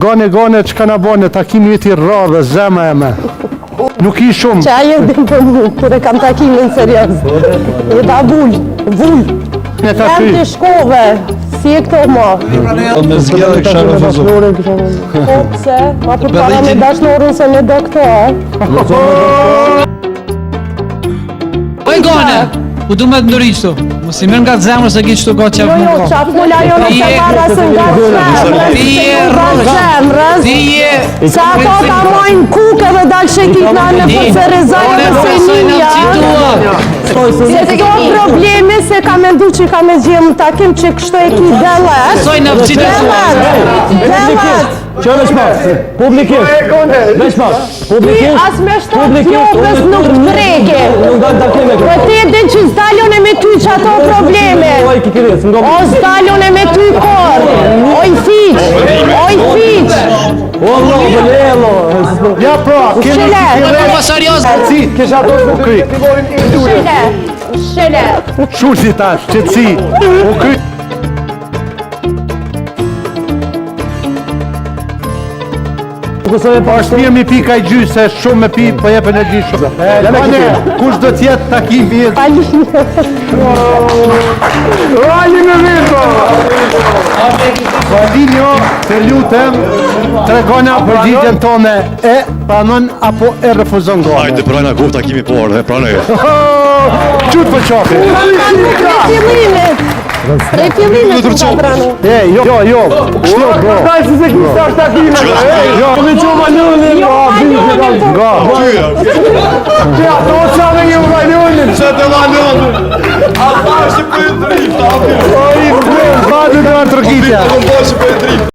Gone, që ka në bone, takimi jeti rrë zema e me. Nuk i shumë. Qa e din për mu, kure kam takimin serios. E da vull. Jam të shkove, si e këto ma. Me zgjede kësha refuzu. Po, pse? Ma për para me dashnorën se me do këto, Oj gone, u du me të ndëriqtu. Mos i mërë nga të zemrë se ki qëtu ka qef më kom. qaf mulla jo në se para se nga zemrës. Ti je Sa ato ta mojnë kuke dhe dalë shekit në anë për se rezajnë dhe se një Se këto probleme se ka me ndu që ka me gjemë takim që kështu e ki delet. Soj në pëqitë Delet. Që veç pak, publikisht, veç pak, Ti publikisht, as me shtatë fjokës nuk të breke. nuk da takime Po ti e din që s'dallone me ty që ato probleme. Oj, kikiris, nga O s'dallone me ty kor. Oj fiq. O, no, bëlelo. Ja pra, kemi Shile. Pa serios. si, kisha të u kry. Shile. Shurësi tash, qëtësi, u kry. Është mirë mi pi ka i gjy, se shumë me pi, po jepen e gjy shumë. Gone, kush do tjetë takim vjetë? Rali me vito! Valinjo, të lutem, tregona përgjigjen tone, e pranon apo e refuzon gone? Hajde prana kur takimi po ardhe, pranoj. Qut për qapi! Pre fillimit të pranu. E, jo, kështu bro. Kaj si se kështë është takime. Jo, me që valunin. Nga. Që ato qave një valunin. Që të valunin? Ata është për e drift, Oj, badë dhe në tërkitja. është për e drift.